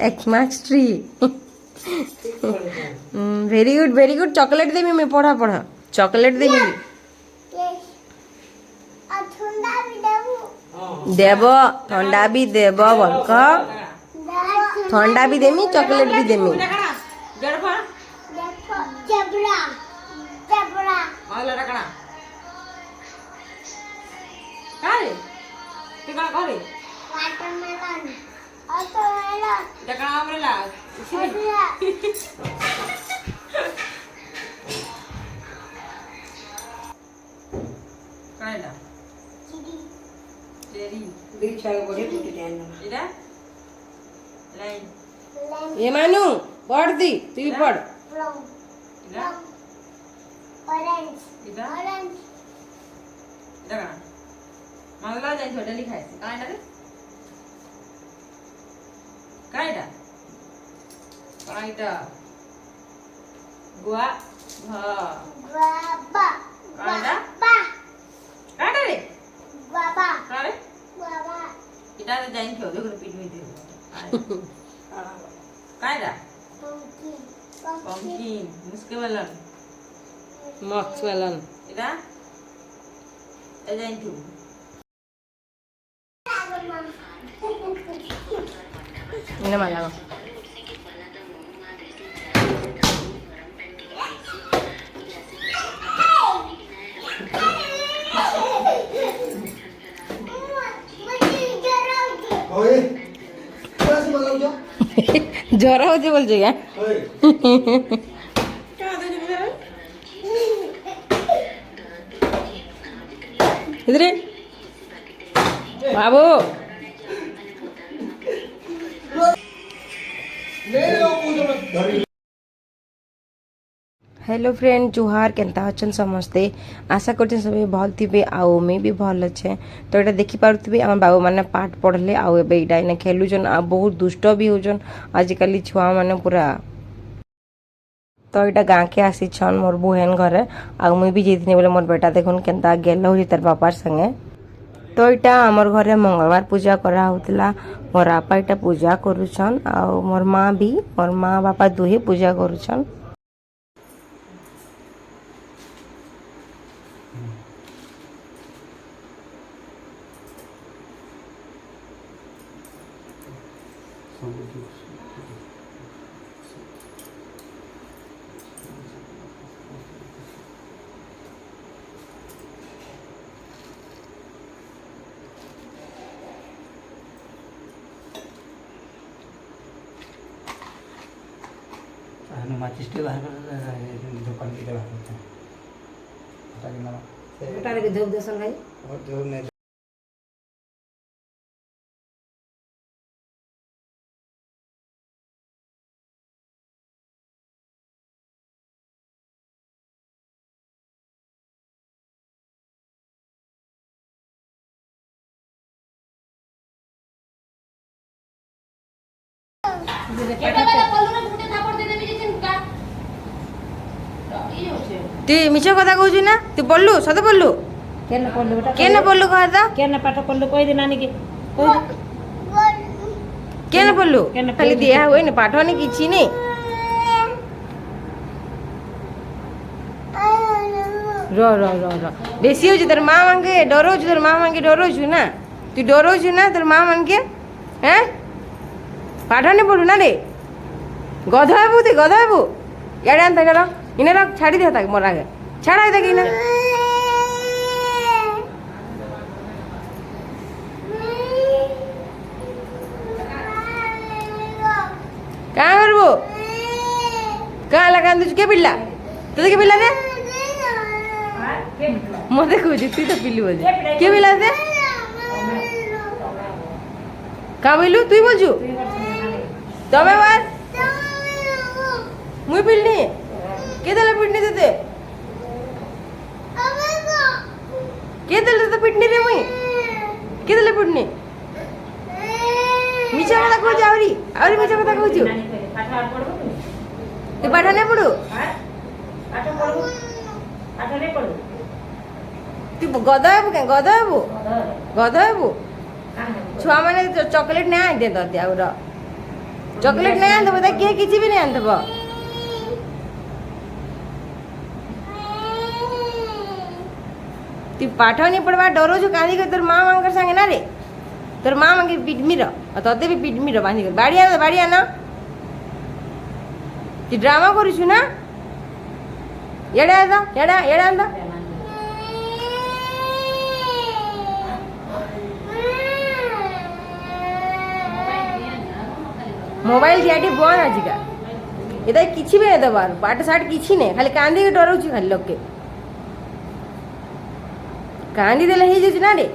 एक्समास tree very good chocolate देवी मैं पढ़ा पढ़ा चॉकलेट देवी देव ठंडा भी देव बलक ठंडा भी देमी चॉकलेट भी देमी ये मानू पढ़ दी तू भी पढ़ मला जाई छोटा लिखायचं काय ना रे कायटा कायटा गुआ भा बाबा कायटा कायटा रे बाबा काय बाबा इटा जाईन ठेव दे पीठ मी दे कायटा पंकिन मुस्के वालन मक्स वालन इटा जाईन ठेव ini mana lo? জ্বর হচ্ছে বলছে क्या? इधर बाबू हेलो फ्रेंड जुहार केनता अच्छन समस्ते आशा करछन सब भल थिबे आउ मैं भी भल अच्छे तो एटा देखि पारुथिबे हमर बाबू माने पाठ पढ़ले आउ एबे इडा ने खेलुजन आ बहुत दुष्ट भी होजन आजिकल छुआ माने पूरा तो एटा गाँ के आसी छन मोर बहन घरे आउ मैं भी जेथिने बोले मोर बेटा देखुन केनता गेल होई तार बापार संगे तो इटा आमर घरे मंगलवार पूजा करा होतला मोर आपा इटा पूजा करूछन आ मोर माँ भी मोर माँ बापा दुहे पूजा करूछन माचिस बाहर दुकान की बाहर बेटा रे धूप देसन भाई और धूप नहीं তুই মিছ কথা কইছু না তুই পড়লু সতে পড়লু কেন পড়লু বেটা কেন পড়লু কহ তো কেন পাঠ পড়লু কই দিন নানি কি কই কেন পড়লু কেন খালি দিয়া হই না পাঠ নি কিছু নেই র র র র বেশি হচ্ছে তোর মা মানকে ডরোছু তোর মা মানকে ডরোছু না তুই ডরোছু না তোর মা মানকে হ্যাঁ পাঠ নি পড়ু না রে গধ হবু তুই গধ হবু ইয়ারে আনতে গেল ইনে রাখ ছাড়ি দে তাকে মোর আগে ছাড়াই দেখি না কাঁ করবো কাঁ লাগান তুই কে পিল্লা তুই কে পিল্লা রে মতে কইছি তুই তো পিল্লি বলছি কে পিল্লা দে কা বইলু তুই বলছু তবে বল মুই পিল্লি কে দেলে পিটনি দিতে কে দেলে তো পিটনি রে মুই কে দেলে পিটনি মিছা কথা কইছ আউরি আউরি মিছা কথা কইছ তুই পাঠা নে পড়ু তুই গধ হবু কেন গধ হবু গধ হবু ছুয়া মানে চকলেট নে আই দে দে আউর चॉकलेट नहीं आन देबो किए किछि भी नहीं आन देबो तू पाठ नहीं पढ़वा डरो जो कांदी के तोर मां मांगर संगे ना रे तोर मां मांगे पिटमी रो तते भी पिटमी रो बांधी कर बाड़ी आना तू ड्रामा करूछु ना एड़ा आंदा मोबाइल दियाटी बन आजिका एदा किछि भी नहीं दबार पाठ साठ किछि नहीं खाली कांदी के डरौछु खाली लोग के कांदी देले ही जेछ ना रे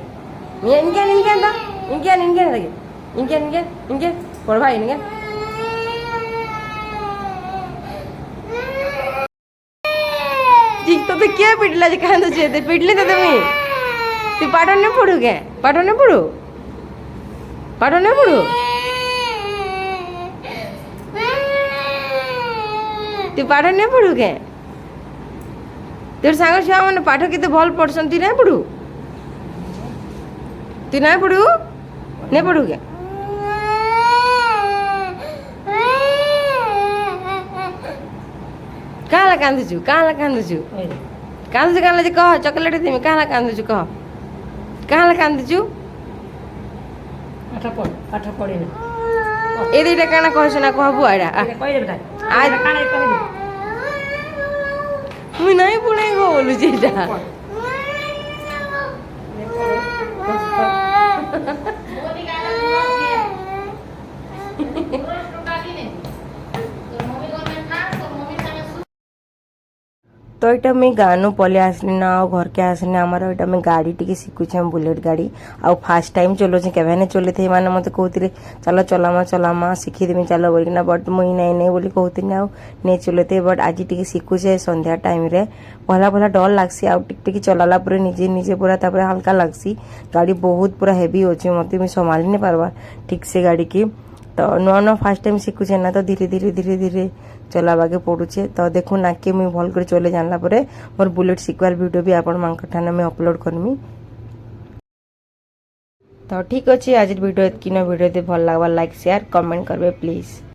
इनके पढ़वा इनके ठीक तो क्या पिटला जे कांद छे ते पिटली तो तुम्ही तू पाठ नहीं पढ़ू के पाठ नहीं पढ़ू तू पाठ नहीं पढ़ू के तोर सांग छुआ मैंने पाठ के भल पढ़सन तू नहीं पढ़ू नहीं पढ़ू के काला कांदुचु कह चॉकलेट देमी काला कांदुचु कह काला कांदुचु पाठ पढ़े ना ए दुईटा काना कहछ ना कहबु आइडा कहि दे बेटा आज काना कहि दे मुई नहीं पढ़े गो बोलु जेटा तो यहाँ मैं गानु पले आसली ना आ घर के आसली आमर यहाँ मैं गाड़ी टी शिखुचे बुलेट गाड़ी आ फास्ट टाइम चलाऊे केवे नहीं चले थे मैंने मत कहते चलो चलामा शिखीदेमी चल बोलना बट मुई नहीं बोली कहती नहीं चलते बट आज टी शिखुचे संध्या टाइम रे पहला डर लगसी आ टिक चलाला पूरा निजे पूरा तापर हल्का लगसी गाड़ी बहुत पूरा हेवी अच्छे मत मुझे संभाली नहीं पार्बार ठीक से गाड़ी की तो नुआ फास्ट टाइम शिखुचे ना तो धीरे धीरे चलावाके पड़ुचे तो देखो ना कि मुझे भल कर चले जानला परे मोर बुलेट शिखवार वीडियो भी आपण मान ठाने मैं अपलोड करमी तो ठीक अच्छे आज वीडियो इतनी वीडियो भल लगवा लाइक शेयर कमेंट करबे प्लीज।